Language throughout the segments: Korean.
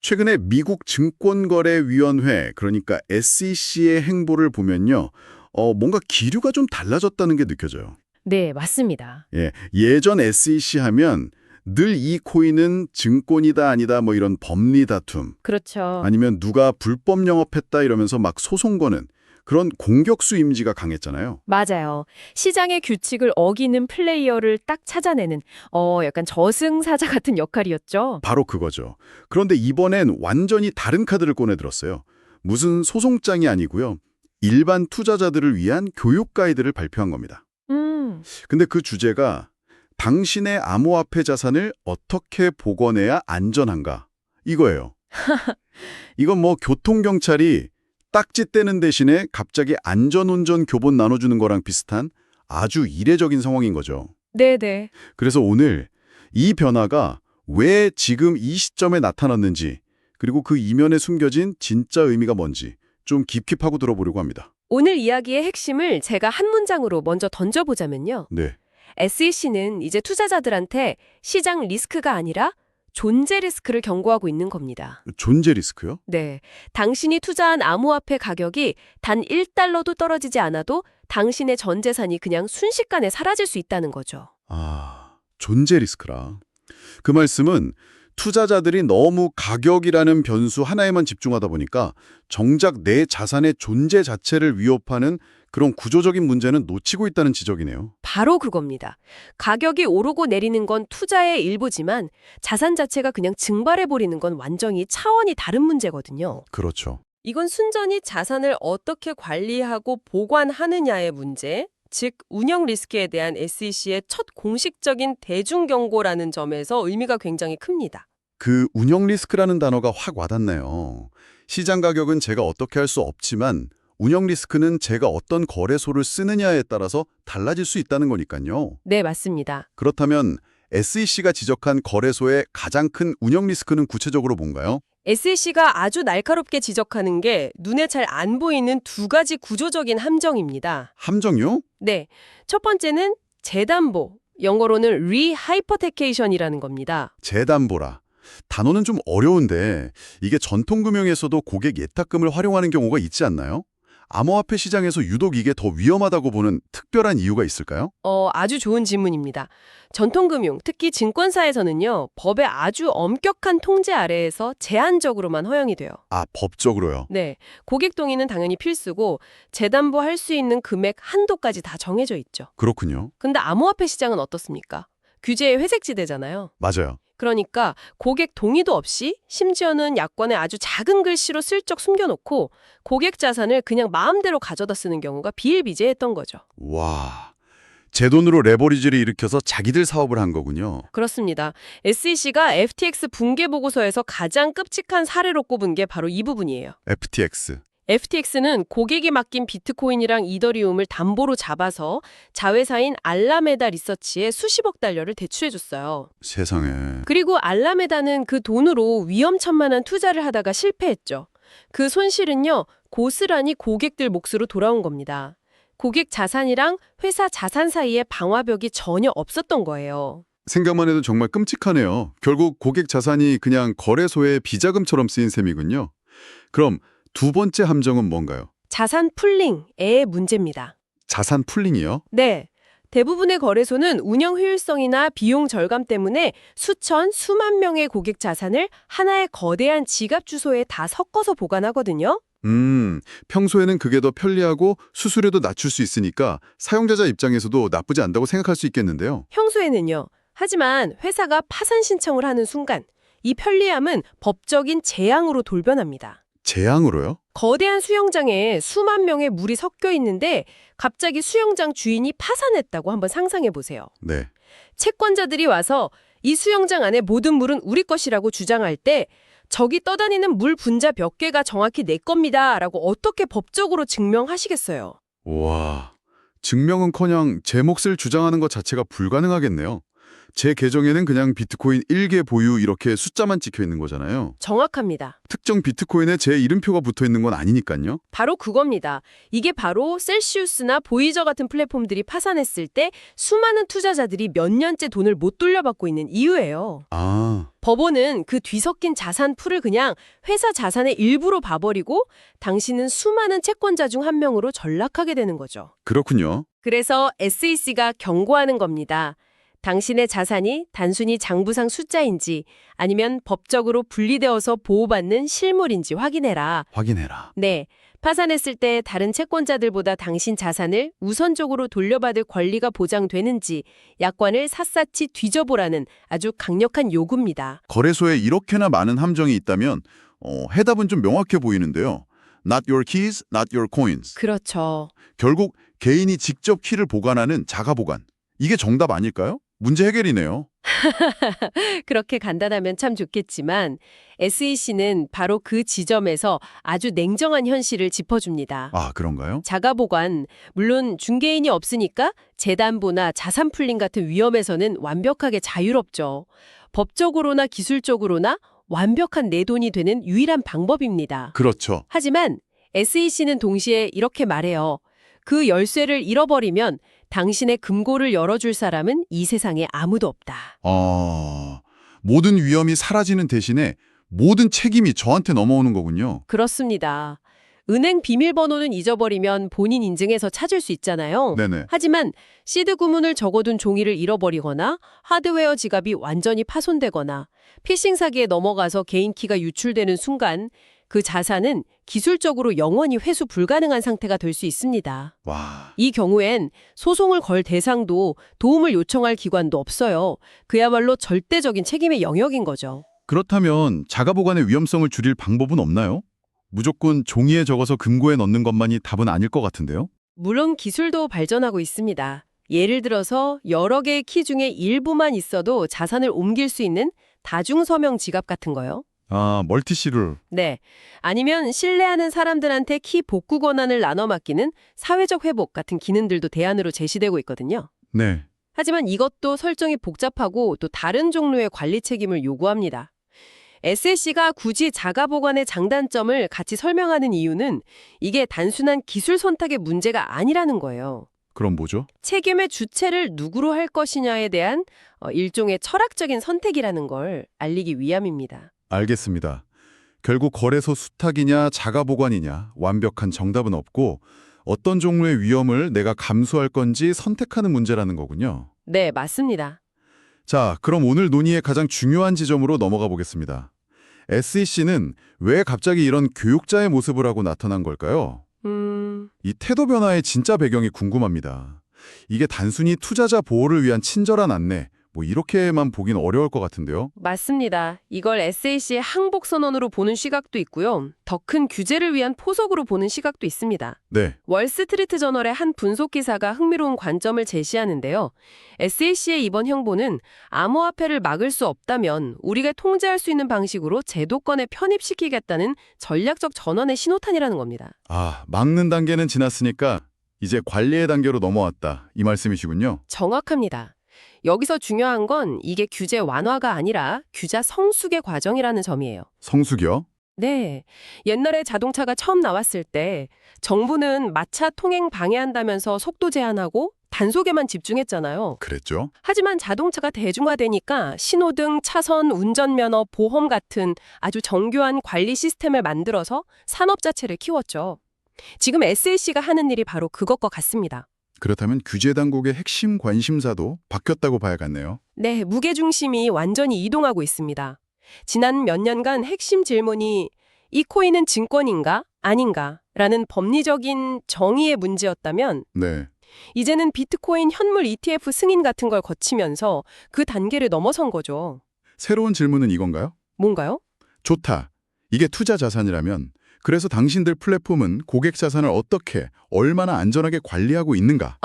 최근에 미국 증권거래위원회, 그러니까 SEC의 행보를 보면요. 뭔가 기류가 좀 달라졌다는 게 느껴져요. 네, 맞습니다. 예, 예전 SEC 하면 늘 이 코인은 증권이다 아니다 뭐 이런 법리 다툼, 그렇죠. 아니면 누가 불법 영업했다 이러면서 막 소송 거는 그런 공격수 이미지가 강했잖아요. 맞아요. 시장의 규칙을 어기는 플레이어를 딱 찾아내는 약간 저승사자 같은 역할이었죠. 바로 그거죠. 그런데 이번엔 완전히 다른 카드를 꺼내들었어요. 무슨 소송장이 아니고요. 일반 투자자들을 위한 교육 가이드를 발표한 겁니다. 음, 근데 그 주제가 당신의 암호화폐 자산을 어떻게 복원해야 안전한가? 이거예요. 이건 뭐 교통경찰이 딱지 떼는 대신에 갑자기 안전운전 교본 나눠주는 거랑 비슷한 아주 이례적인 상황인 거죠. 네네. 그래서 오늘 이 변화가 왜 지금 이 시점에 나타났는지, 그리고 그 이면에 숨겨진 진짜 의미가 뭔지 좀 깊이 파고 들어보려고 합니다. 오늘 이야기의 핵심을 제가 한 문장으로 먼저 던져보자면요. 네, SEC는 이제 투자자들한테 시장 리스크가 아니라 존재 리스크를 경고하고 있는 겁니다. 존재 리스크요? 네. 당신이 투자한 암호화폐 가격이 단 1달러도 떨어지지 않아도 당신의 전 재산이 그냥 순식간에 사라질 수 있다는 거죠. 아, 존재 리스크라. 그 말씀은 투자자들이 너무 가격이라는 변수 하나에만 집중하다 보니까 정작 내 자산의 존재 자체를 위협하는 그런 구조적인 문제는 놓치고 있다는 지적이네요. 바로 그겁니다. 가격이 오르고 내리는 건 투자의 일부지만 자산 자체가 그냥 증발해버리는 건 완전히 차원이 다른 문제거든요. 그렇죠. 이건 순전히 자산을 어떻게 관리하고 보관하느냐의 문제, 즉 운영 리스크에 대한 SEC의 첫 공식적인 대중경고라는 점에서 의미가 굉장히 큽니다. 그 운영 리스크라는 단어가 확 와닿네요. 시장 가격은 제가 어떻게 할 수 없지만 운영 리스크는 제가 어떤 거래소를 쓰느냐에 따라서 달라질 수 있다는 거니까요. 네, 맞습니다. 그렇다면 SEC가 지적한 거래소의 가장 큰 운영 리스크는 구체적으로 뭔가요? SEC가 아주 날카롭게 지적하는 게 눈에 잘 안 보이는 두 가지 구조적인 함정입니다. 함정이요? 네, 첫 번째는 재담보, 영어로는 rehypothecation이라는 겁니다. 재담보라. 단어는 좀 어려운데 이게 전통금융에서도 고객 예탁금을 활용하는 경우가 있지 않나요? 암호화폐 시장에서 유독 이게 더 위험하다고 보는 특별한 이유가 있을까요? 아주 좋은 질문입니다. 전통금융, 특히 증권사에서는요, 법의 아주 엄격한 통제 아래에서 제한적으로만 허용이 돼요. 아, 법적으로요. 네, 고객 동의는 당연히 필수고 재담보할 수 있는 금액 한도까지 다 정해져 있죠. 그렇군요. 근데 암호화폐 시장은 어떻습니까? 규제의 회색지대잖아요. 맞아요. 그러니까 고객 동의도 없이 심지어는 약관에 아주 작은 글씨로 슬쩍 숨겨놓고 고객 자산을 그냥 마음대로 가져다 쓰는 경우가 비일비재했던 거죠. 와, 제 돈으로 레버리지를 일으켜서 자기들 사업을 한 거군요. 그렇습니다. SEC가 FTX 붕괴 보고서에서 가장 끔찍한 사례로 꼽은 게 바로 이 부분이에요. FTX. FTX는 고객이 맡긴 비트코인이랑 이더리움을 담보로 잡아서 자회사인 알라메다 리서치에 수십억 달러를 대출해줬어요. 세상에. 그리고 알라메다는 그 돈으로 위험천만한 투자를 하다가 실패했죠. 그 손실은요, 고스란히 고객들 몫으로 돌아온 겁니다. 고객 자산이랑 회사 자산 사이에 방화벽이 전혀 없었던 거예요. 생각만 해도 정말 끔찍하네요. 결국 고객 자산이 그냥 거래소의 비자금처럼 쓰인 셈이군요. 그럼 두 번째 함정은 뭔가요? 자산 풀링의 문제입니다. 자산 풀링이요? 네. 대부분의 거래소는 운영 효율성이나 비용 절감 때문에 수천, 수만 명의 고객 자산을 하나의 거대한 지갑 주소에 다 섞어서 보관하거든요. 평소에는 그게 더 편리하고 수수료도 낮출 수 있으니까 사용자자 입장에서도 나쁘지 않다고 생각할 수 있겠는데요. 평소에는요. 하지만 회사가 파산 신청을 하는 순간 이 편리함은 법적인 재앙으로 돌변합니다. 재앙으로요? 거대한 수영장에 수만 명의 물이 섞여 있는데 갑자기 수영장 주인이 파산했다고 한번 상상해 보세요. 네. 채권자들이 와서 이 수영장 안에 모든 물은 우리 것이라고 주장할 때 저기 떠다니는 물 분자 몇 개가 정확히 내 겁니다 라고 어떻게 법적으로 증명하시겠어요? 와, 증명은커녕 제 몫을 주장하는 것 자체가 불가능하겠네요. 제 계정에는 그냥 비트코인 1개 보유 이렇게 숫자만 찍혀 있는 거잖아요. 정확합니다. 특정 비트코인에 제 이름표가 붙어 있는 건 아니니까요. 바로 그겁니다. 이게 바로 셀시우스나 보이저 같은 플랫폼들이 파산했을 때 수많은 투자자들이 몇 년째 돈을 못 돌려받고 있는 이유예요. 아, 법원은 그 뒤섞인 자산 풀을 그냥 회사 자산의 일부로 봐버리고 당신은 수많은 채권자 중 한 명으로 전락하게 되는 거죠. 그렇군요. 그래서 SEC가 경고하는 겁니다. 당신의 자산이 단순히 장부상 숫자인지 아니면 법적으로 분리되어서 보호받는 실물인지 확인해라. 확인해라. 네, 파산했을 때 다른 채권자들보다 당신 자산을 우선적으로 돌려받을 권리가 보장되는지 약관을 샅샅이 뒤져보라는 아주 강력한 요구입니다. 거래소에 이렇게나 많은 함정이 있다면 해답은 좀 명확해 보이는데요. Not your keys, not your coins. 그렇죠. 결국 개인이 직접 키를 보관하는 자가 보관. 이게 정답 아닐까요? 문제 해결이네요. 그렇게 간단하면 참 좋겠지만 SEC는 바로 그 지점에서 아주 냉정한 현실을 짚어줍니다. 아, 그런가요? 자가보관, 물론 중개인이 없으니까 재담보나 자산 풀림 같은 위험에서는 완벽하게 자유롭죠. 법적으로나 기술적으로나 완벽한 내 돈이 되는 유일한 방법입니다. 그렇죠. 하지만 SEC는 동시에 이렇게 말해요. 그 열쇠를 잃어버리면 당신의 금고를 열어줄 사람은 이 세상에 아무도 없다. 모든 위험이 사라지는 대신에 모든 책임이 저한테 넘어오는 거군요. 그렇습니다. 은행 비밀번호는 잊어버리면 본인 인증해서 찾을 수 있잖아요. 네네. 하지만 시드 구문을 적어둔 종이를 잃어버리거나 하드웨어 지갑이 완전히 파손되거나 피싱 사기에 넘어가서 개인 키가 유출되는 순간 그 자산은 기술적으로 영원히 회수 불가능한 상태가 될 수 있습니다. 와, 이 경우엔 소송을 걸 대상도 도움을 요청할 기관도 없어요. 그야말로 절대적인 책임의 영역인 거죠. 그렇다면 자가 보관의 위험성을 줄일 방법은 없나요? 무조건 종이에 적어서 금고에 넣는 것만이 답은 아닐 것 같은데요? 물론 기술도 발전하고 있습니다. 예를 들어서 여러 개의 키 중에 일부만 있어도 자산을 옮길 수 있는 다중서명 지갑 같은 거요. 아, 멀티시를. 네. 아니면 신뢰하는 사람들한테 키 복구 권한을 나눠 맡기는 사회적 회복 같은 기능들도 대안으로 제시되고 있거든요. 네. 하지만 이것도 설정이 복잡하고 또 다른 종류의 관리 책임을 요구합니다. SEC가 굳이 자가 보관의 장단점을 같이 설명하는 이유는 이게 단순한 기술 선택의 문제가 아니라는 거예요. 그럼 뭐죠? 책임의 주체를 누구로 할 것이냐에 대한 일종의 철학적인 선택이라는 걸 알리기 위함입니다. 알겠습니다. 결국 거래소 수탁이냐 자가 보관이냐 완벽한 정답은 없고 어떤 종류의 위험을 내가 감수할 건지 선택하는 문제라는 거군요. 네, 맞습니다. 자, 그럼 오늘 논의의 가장 중요한 지점으로 넘어가 보겠습니다. SEC는 왜 갑자기 이런 교육자의 모습을 하고 나타난 걸까요? 이 태도 변화의 진짜 배경이 궁금합니다. 이게 단순히 투자자 보호를 위한 친절한 안내, 이렇게만 보긴 어려울 것 같은데요. 맞습니다. 이걸 SEC의 항복 선언으로 보는 시각도 있고요. 더 큰 규제를 위한 포석으로 보는 시각도 있습니다. 네, 월스트리트 저널의 한 분석 기사가 흥미로운 관점을 제시하는데요. SEC의 이번 형보는 암호화폐를 막을 수 없다면 우리가 통제할 수 있는 방식으로 제도권에 편입시키겠다는 전략적 전환의 신호탄이라는 겁니다. 아, 막는 단계는 지났으니까 이제 관리의 단계로 넘어왔다. 이 말씀이시군요. 정확합니다. 여기서 중요한 건 이게 규제 완화가 아니라 규제 성숙의 과정이라는 점이에요. 성숙이요? 네. 옛날에 자동차가 처음 나왔을 때 정부는 마차 통행 방해한다면서 속도 제한하고 단속에만 집중했잖아요. 그랬죠. 하지만 자동차가 대중화되니까 신호등, 차선, 운전면허, 보험 같은 아주 정교한 관리 시스템을 만들어서 산업 자체를 키웠죠. 지금 SEC가 하는 일이 바로 그것과 같습니다. 그렇다면 규제 당국의 핵심 관심사도 바뀌었다고 봐야겠네요. 네, 무게중심이 완전히 이동하고 있습니다. 지난 몇 년간 핵심 질문이 이 코인은 증권인가? 아닌가? 라는 법리적인 정의의 문제였다면 네. 이제는 비트코인 현물 ETF 승인 같은 걸 거치면서 그 단계를 넘어선 거죠. 새로운 질문은 이건가요? 뭔가요? 좋다. 이게 투자 자산이라면 그래서 당신들 플랫폼은 고객 자산을 어떻게, 얼마나 안전하게 관리하고 있는가?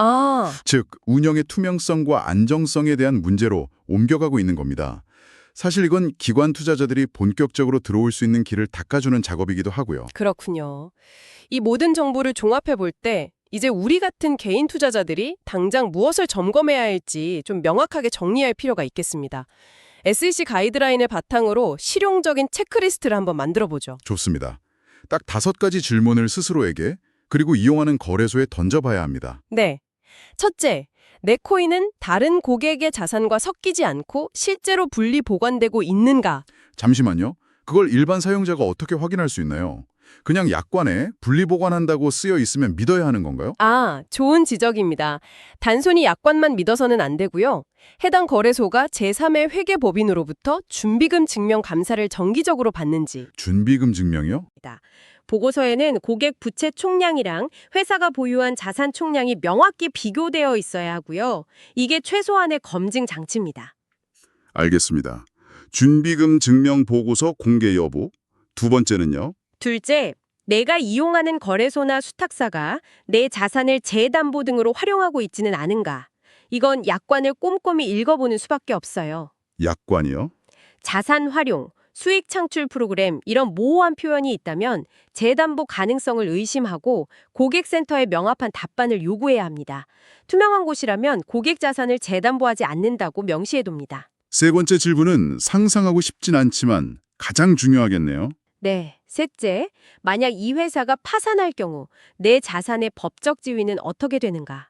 즉, 운영의 투명성과 안정성에 대한 문제로 옮겨가고 있는 겁니다. 사실 이건 기관 투자자들이 본격적으로 들어올 수 있는 길을 닦아주는 작업이기도 하고요. 그렇군요. 이 모든 정보를 종합해 볼 때 이제 우리 같은 개인 투자자들이 당장 무엇을 점검해야 할지 좀 명확하게 정리할 필요가 있겠습니다. SEC 가이드라인을 바탕으로 실용적인 체크리스트를 한번 만들어보죠. 좋습니다. 딱 5가지 질문을 스스로에게 그리고 이용하는 거래소에 던져봐야 합니다. 네. 첫째, 내 코인은 다른 고객의 자산과 섞이지 않고 실제로 분리 보관되고 있는가? 잠시만요. 그걸 일반 사용자가 어떻게 확인할 수 있나요? 그냥 약관에 분리 보관한다고 쓰여 있으면 믿어야 하는 건가요? 아, 좋은 지적입니다. 단순히 약관만 믿어서는 안 되고요. 해당 거래소가 제3의 회계법인으로부터 준비금 증명 감사를 정기적으로 받는지. 준비금 증명이요? 보고서에는 고객 부채 총량이랑 회사가 보유한 자산 총량이 명확히 비교되어 있어야 하고요. 이게 최소한의 검증 장치입니다. 알겠습니다. 준비금 증명 보고서 공개 여부. 두 번째는요? 둘째, 내가 이용하는 거래소나 수탁사가 내 자산을 재담보 등으로 활용하고 있지는 않은가. 이건 약관을 꼼꼼히 읽어보는 수밖에 없어요. 약관이요? 자산 활용, 수익 창출 프로그램 이런 모호한 표현이 있다면 재담보 가능성을 의심하고 고객센터에 명확한 답변을 요구해야 합니다. 투명한 곳이라면 고객 자산을 재담보하지 않는다고 명시해둡니다. 세 번째 질문은 상상하고 싶진 않지만 가장 중요하겠네요. 네. 셋째, 만약 이 회사가 파산할 경우 내 자산의 법적 지위는 어떻게 되는가?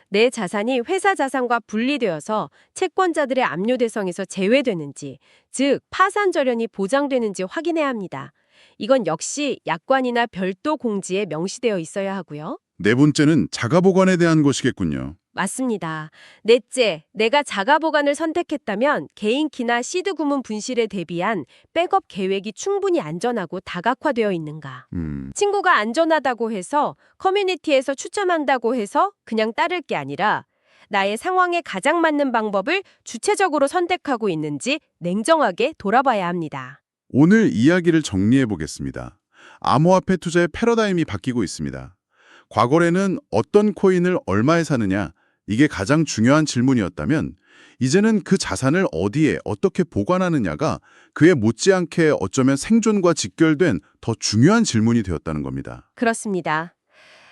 내 자산이 회사 자산과 분리되어서 채권자들의 압류 대상에서 제외되는지, 즉 파산 절연이 보장되는지 확인해야 합니다. 이건 역시 약관이나 별도 공지에 명시되어 있어야 하고요. 네 번째는 자가보관에 대한 것이겠군요. 맞습니다. 넷째, 내가 자가보관을 선택했다면 개인키나 시드 구문 분실에 대비한 백업 계획이 충분히 안전하고 다각화되어 있는가. 친구가 안전하다고 해서 커뮤니티에서 추천한다고 해서 그냥 따를 게 아니라 나의 상황에 가장 맞는 방법을 주체적으로 선택하고 있는지 냉정하게 돌아봐야 합니다. 오늘 이야기를 정리해 보겠습니다. 암호화폐 투자의 패러다임이 바뀌고 있습니다. 과거에는 어떤 코인을 얼마에 사느냐, 이게 가장 중요한 질문이었다면 이제는 그 자산을 어디에 어떻게 보관하느냐가 그에 못지않게 어쩌면 생존과 직결된 더 중요한 질문이 되었다는 겁니다. 그렇습니다.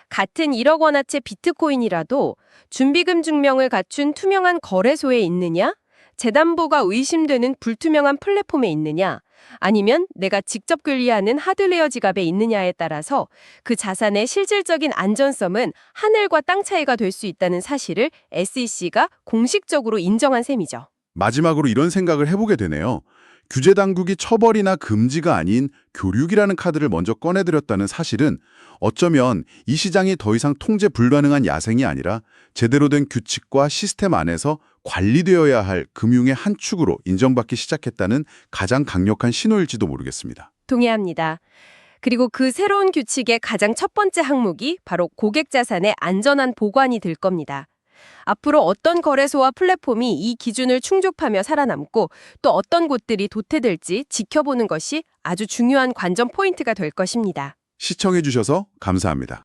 같은 1억 원어치 비트코인이라도 준비금 증명을 갖춘 투명한 거래소에 있느냐, 재담보가 의심되는 불투명한 플랫폼에 있느냐, 아니면 내가 직접 관리하는 하드웨어 지갑에 있느냐에 따라서 그 자산의 실질적인 안전성은 하늘과 땅 차이가 될 수 있다는 사실을 SEC가 공식적으로 인정한 셈이죠. 마지막으로 이런 생각을 해보게 되네요. 규제 당국이 처벌이나 금지가 아닌 교육이라는 카드를 먼저 꺼내들였다는 사실은 어쩌면 이 시장이 더 이상 통제 불가능한 야생이 아니라 제대로 된 규칙과 시스템 안에서 관리되어야 할 금융의 한 축으로 인정받기 시작했다는 가장 강력한 신호일지도 모르겠습니다. 동의합니다. 그리고 그 새로운 규칙의 가장 첫 번째 항목이 바로 고객 자산의 안전한 보관이 될 겁니다. 앞으로 어떤 거래소와 플랫폼이 이 기준을 충족하며 살아남고 또 어떤 곳들이 도태될지 지켜보는 것이 아주 중요한 관전 포인트가 될 것입니다. 시청해 주셔서 감사합니다.